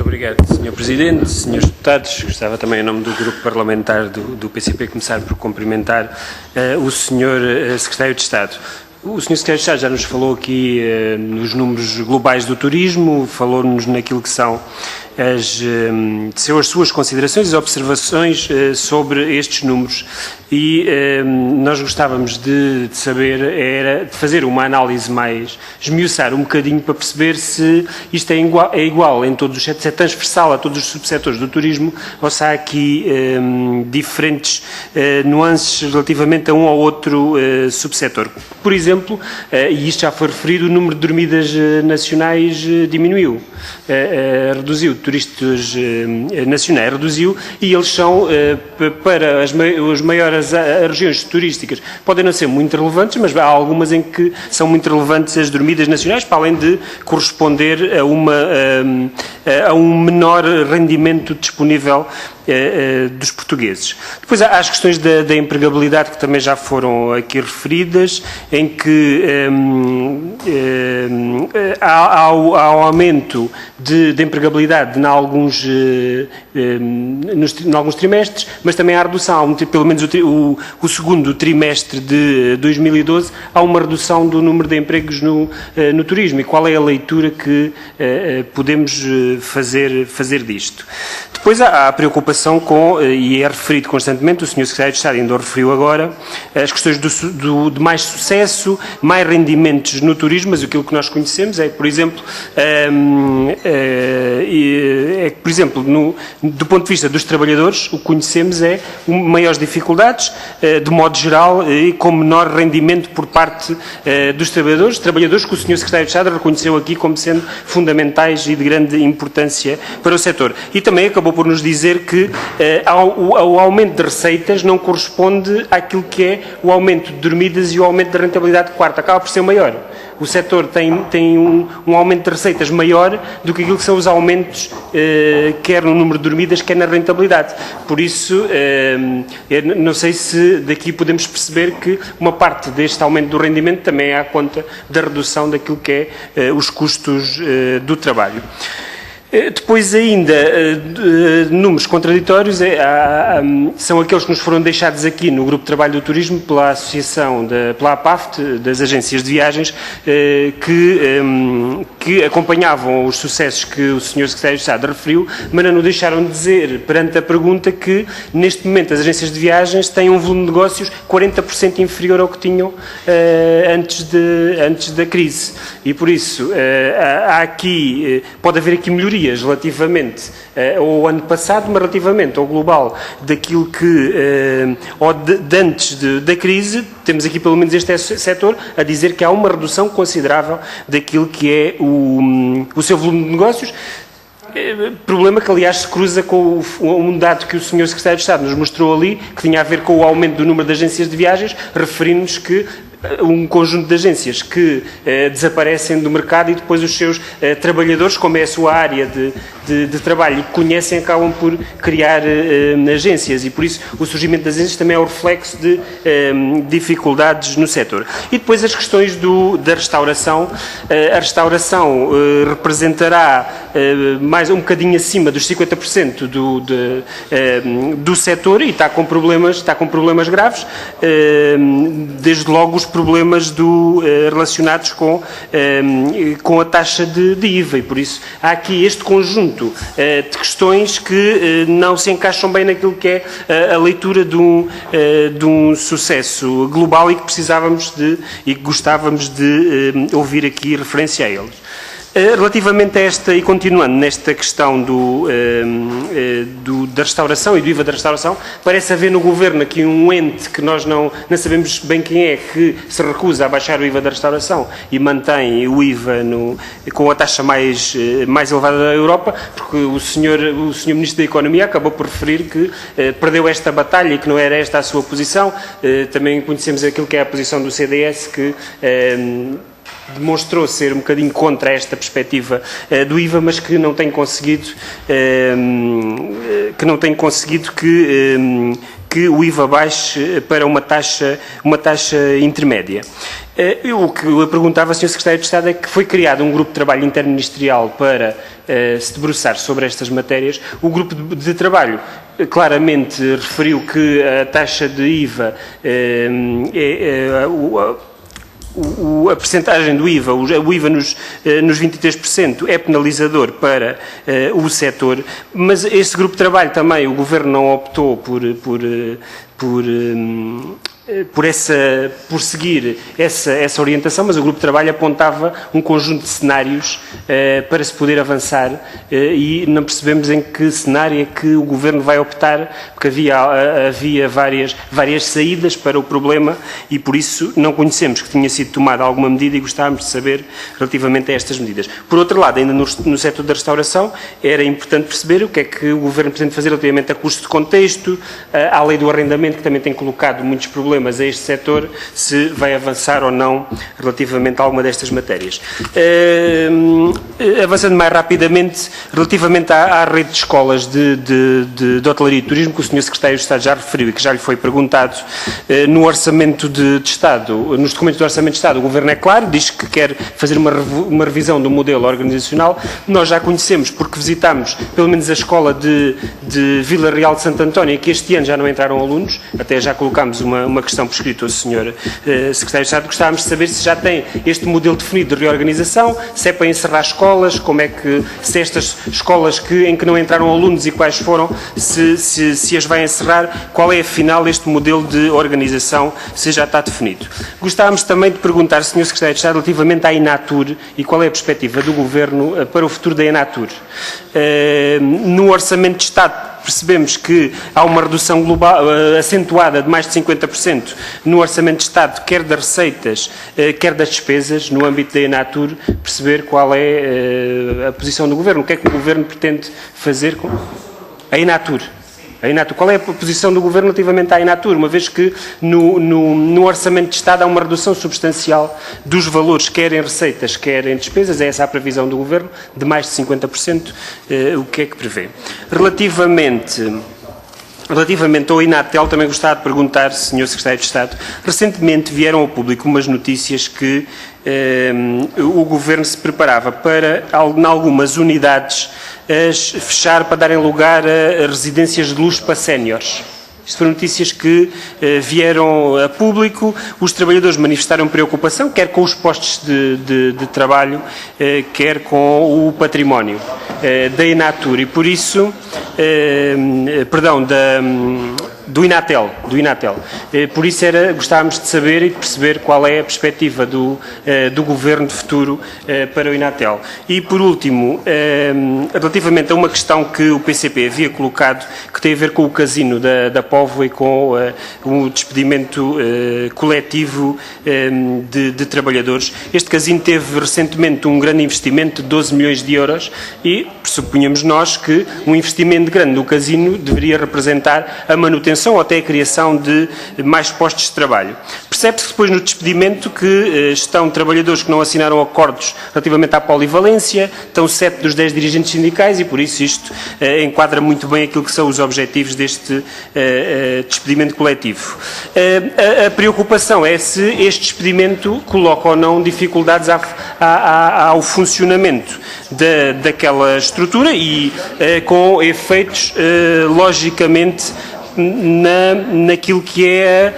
obrigado, Sr. Presidente, Srs. Deputados. Gostava também, em nome do Grupo Parlamentar do PCP, começar por cumprimentar o Sr. Secretário de Estado. O Sr. Secretário de Estado já nos falou aqui nos números globais do turismo, falou-nos naquilo que são as suas considerações e observações sobre estes números. E nós gostávamos de saber, de fazer uma análise mais, esmiuçar um bocadinho para perceber se isto é igual em todos os setores, se é transversal a todos os subsetores do turismo, ou se há aqui diferentes nuances relativamente a um ou outro subsetor. Por exemplo, e isto já foi referido, o número de dormidas nacionais diminuiu, reduziu, turistas nacionais reduziu, e eles são, para as maiores regiões turísticas, podem não ser muito relevantes, mas há algumas em que são muito relevantes as dormidas nacionais, para além de corresponder a um menor rendimento disponível dos portugueses. Depois há as questões da empregabilidade, que também já foram aqui referidas, em que há o aumento de empregabilidade em alguns trimestres, mas também há redução, pelo menos o segundo trimestre de 2012, há uma redução do número de empregos no turismo. E qual é a leitura que podemos fazer disto? Depois há a preocupação com, e é referido constantemente, o Sr. Secretário de Estado ainda o referiu agora, as questões de mais sucesso, mais rendimentos no turismo, mas aquilo que nós conhecemos é, por exemplo, do ponto de vista dos trabalhadores, o que conhecemos é maiores dificuldades, de modo geral, e com menor rendimento por parte dos trabalhadores que o Sr. Secretário de Estado reconheceu aqui como sendo fundamentais e de grande importância para o setor. E também acabou por nos dizer que o aumento de receitas não corresponde àquilo que é o aumento de dormidas e o aumento da rentabilidade de quarto. Acaba por ser maior. O setor tem um aumento de receitas maior do que aquilo que são os aumentos, quer no número de dormidas, quer na rentabilidade. Por isso, não sei se daqui podemos perceber que uma parte deste aumento do rendimento também é à conta da redução daquilo que é os custos do trabalho. Depois ainda, números contraditórios são aqueles que nos foram deixados aqui no Grupo de Trabalho do Turismo pela Associação, pela APAFT, das agências de viagens, que acompanhavam os sucessos que o Sr. Secretário de Estado referiu, mas não nos deixaram de dizer, perante a pergunta, que neste momento as agências de viagens têm um volume de negócios 40% inferior ao que tinham antes da crise. E por isso, pode haver aqui melhorias relativamente ao ano passado, mas relativamente ao global daquilo que, antes da crise, temos aqui pelo menos este setor a dizer que há uma redução considerável daquilo que é o seu volume de negócios. Problema que, aliás, se cruza com um dado que o Sr. Secretário de Estado nos mostrou ali, que tinha a ver com o aumento do número de agências de viagens, referindo-nos que um conjunto de agências que desaparecem do mercado e depois os seus trabalhadores, como é a sua área de trabalho e que conhecem, acabam por criar agências, e por isso o surgimento das agências também é o reflexo de dificuldades no setor. E depois as questões da restauração. A restauração representará mais um bocadinho acima dos 50% do setor e está com problemas graves, desde logo os problemas relacionados com a taxa de IVA, e por isso há aqui este conjunto de questões que não se encaixam bem naquilo que é a leitura de um sucesso global e que precisávamos e que gostávamos de ouvir aqui referência a eles. Relativamente a esta, e continuando nesta questão da restauração e do IVA da restauração, parece haver no Governo aqui um ente que nós não sabemos bem quem é, que se recusa a baixar o IVA da restauração e mantém o IVA com a taxa mais elevada da Europa, porque o senhor Ministro da Economia acabou por referir que perdeu esta batalha e que não era esta a sua posição. Também conhecemos aquilo que é a posição do CDS, que demonstrou ser um bocadinho contra esta perspectiva do IVA, mas que não tem conseguido que o IVA baixe para uma taxa intermédia. O que eu perguntava ao Sr. Secretário de Estado é que foi criado um grupo de trabalho interministerial para se debruçar sobre estas matérias. O grupo de trabalho claramente referiu que a taxa de IVA a percentagem do IVA, o IVA nos 23% é penalizador para o setor, mas esse grupo de trabalho também, o Governo não optou por seguir essa orientação, mas o grupo de trabalho apontava um conjunto de cenários para se poder avançar e não percebemos em que cenário é que o Governo vai optar, porque havia várias saídas para o problema e por isso não conhecemos que tinha sido tomada alguma medida e gostávamos de saber relativamente a estas medidas. Por outro lado, ainda no setor da restauração, era importante perceber o que é que o Governo pretende fazer relativamente a custo de contexto, à lei do arrendamento, que também tem colocado muitos problemas a este setor, se vai avançar ou não relativamente a alguma destas matérias. Avançando mais rapidamente, relativamente à rede de escolas de hotelaria e turismo, que o Sr. Secretário de Estado já referiu e que já lhe foi perguntado, no Orçamento de Estado, nos documentos do Orçamento de Estado, o Governo é claro, diz que quer fazer uma revisão do modelo organizacional. Nós já conhecemos, porque visitámos pelo menos a escola de Vila Real de Santo António, que este ano já não entraram alunos, até já colocámos uma questão por escrito ao Sr. Secretário de Estado. Gostávamos de saber se já tem este modelo definido de reorganização, se é para encerrar escolas, se estas escolas em que não entraram alunos e quais foram, se as vai encerrar, qual é afinal este modelo de organização, se já está definido. Gostávamos também de perguntar, Sr. Secretário de Estado, relativamente à Enatur e qual é a perspectiva do Governo para o futuro da Enatur. No Orçamento de Estado, percebemos que há uma redução global acentuada de mais de 50% no Orçamento de Estado, quer das receitas, quer das despesas, no âmbito da Enatur, perceber qual é a posição do Governo, o que é que o Governo pretende fazer com a Enatur. Qual é a posição do Governo relativamente à Enatur, uma vez que no Orçamento de Estado há uma redução substancial dos valores, quer em receitas, quer em despesas, é essa a previsão do Governo, de mais de 50%, o que é que prevê? Relativamente ao Inatel, também gostava de perguntar, Sr. Secretário de Estado, recentemente vieram ao público umas notícias que o Governo se preparava para, em algumas unidades, fechar para darem lugar a residências de luxo para séniores. Isto foram notícias que vieram a público, os trabalhadores manifestaram preocupação, quer com os postos de trabalho, quer com o património da Enatur, e por isso, do Inatel. Por isso gostávamos de saber e de perceber qual é a perspectiva do Governo de futuro para o Inatel. E, por último, relativamente a uma questão que o PCP havia colocado, que tem a ver com o casino da Póvoa e com o despedimento coletivo de trabalhadores. Este casino teve recentemente um grande investimento de 12 milhões de euros e pressupunhamos nós que um investimento grande no casino deveria representar a manutenção ou até a criação de mais postos de trabalho. Percebe-se depois no despedimento que estão trabalhadores que não assinaram acordos relativamente à polivalência, estão 7 dos 10 dirigentes sindicais e por isso isto enquadra muito bem aquilo que são os objetivos deste despedimento coletivo. A preocupação é se este despedimento coloca ou não dificuldades ao funcionamento daquela estrutura e com efeitos, logicamente, naquilo que é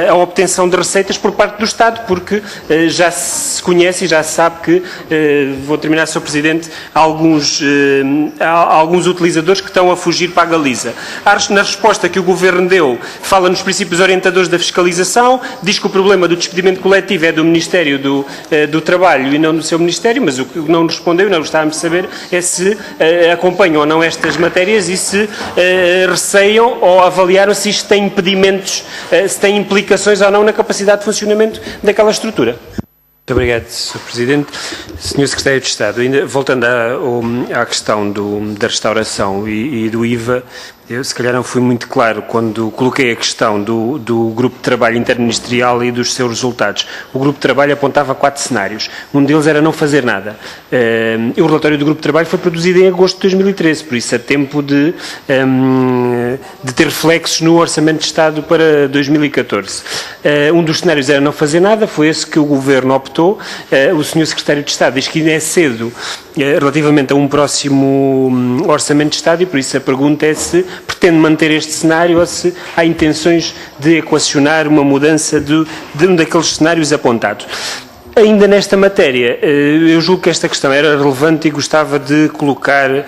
a obtenção de receitas por parte do Estado, porque já se conhece e já se sabe que, vou terminar, Sr. Presidente, há alguns utilizadores que estão a fugir para a Galiza. Na resposta que o Governo deu, fala nos princípios orientadores da fiscalização, diz que o problema do despedimento coletivo é do Ministério do Trabalho e não do seu Ministério, mas o que não respondeu, não gostávamos de saber, é se acompanham ou não estas matérias e se receiam ou avaliaram se isto tem impedimentos, se tem implicações ou não na capacidade de funcionamento daquela estrutura. Muito obrigado, Sr. Presidente. Sr. Secretário de Estado, ainda voltando à questão da restauração e do IVA, Eu, se calhar, não fui muito claro quando coloquei a questão do grupo de trabalho interministerial e dos seus resultados. O grupo de trabalho apontava 4 cenários. Um deles era não fazer nada. O relatório do grupo de trabalho foi produzido em agosto de 2013, por isso a tempo de ter reflexos no Orçamento de Estado para 2014. Um dos cenários era não fazer nada, foi esse que o Governo optou. O Sr. Secretário de Estado diz que ainda é cedo relativamente a um próximo Orçamento de Estado e por isso a pergunta é se pretende manter este cenário ou se há intenções de equacionar uma mudança de um daqueles cenários apontados. Ainda nesta matéria, eu julgo que esta questão era relevante e gostava de colocar,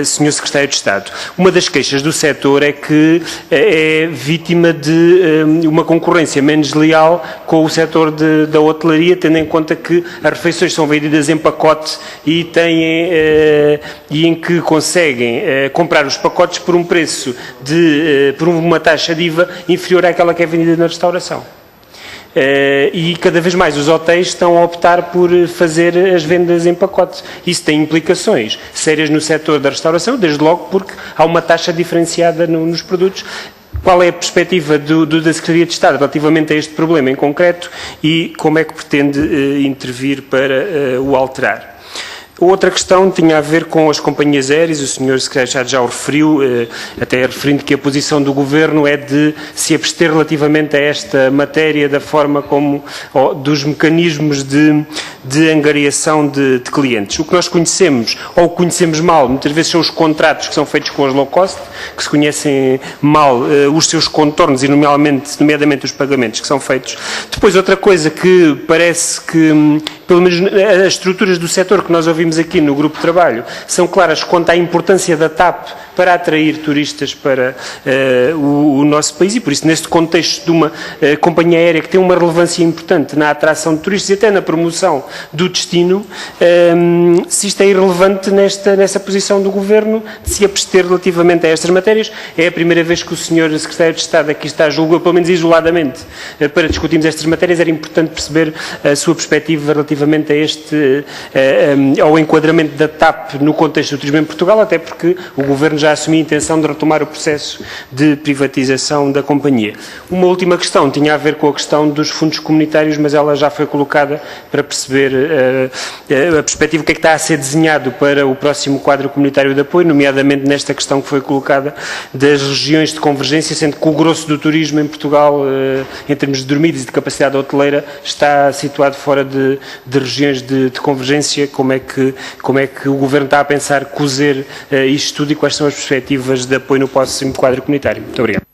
Sr. Secretário de Estado. Uma das queixas do setor é que é vítima de uma concorrência menos leal com o setor da hotelaria, tendo em conta que as refeições são vendidas em pacote e em que conseguem comprar os pacotes por um preço por uma taxa de IVA inferior àquela que é vendida na restauração. E cada vez mais os hotéis estão a optar por fazer as vendas em pacote. Isso tem implicações sérias no setor da restauração, desde logo porque há uma taxa diferenciada nos produtos. Qual é a perspectiva da Secretaria de Estado relativamente a este problema em concreto e como é que pretende intervir para o alterar? Outra questão tinha a ver com as companhias aéreas, o Sr. Secretário de Estado já o referiu, até referindo que a posição do Governo é de se abster relativamente a esta matéria da forma como, dos mecanismos de angariação de clientes. O que nós conhecemos, ou conhecemos mal, muitas vezes são os contratos que são feitos com as low cost, que se conhecem mal os seus contornos e nomeadamente os pagamentos que são feitos. Depois outra coisa que parece que, pelo menos as estruturas do setor que nós ouvimos aqui no grupo de trabalho, são claras quanto à importância da TAP para atrair turistas para o nosso país e por isso neste contexto de uma companhia aérea que tem uma relevância importante na atração de turistas e até na promoção do destino, se isto é irrelevante nessa posição do Governo de se abster relativamente a estas matérias. É a primeira vez que o Sr. Secretário de Estado aqui está, julgo, pelo menos isoladamente, para discutirmos estas matérias. Era importante perceber a sua perspectiva relativamente a ao enquadramento da TAP no contexto do turismo em Portugal, até porque o Governo já assumiu a intenção de retomar o processo de privatização da companhia. Uma última questão tinha a ver com a questão dos fundos comunitários, mas ela já foi colocada para perceber a perspectiva, o que é que está a ser desenhado para o próximo quadro comunitário de apoio, nomeadamente nesta questão que foi colocada das regiões de convergência, sendo que o grosso do turismo em Portugal, em termos de dormidas e de capacidade hoteleira, está situado fora de regiões de convergência. Como é que o Governo está a pensar cozer isto tudo e quais são as perspectivas de apoio no próximo quadro comunitário? Muito obrigado.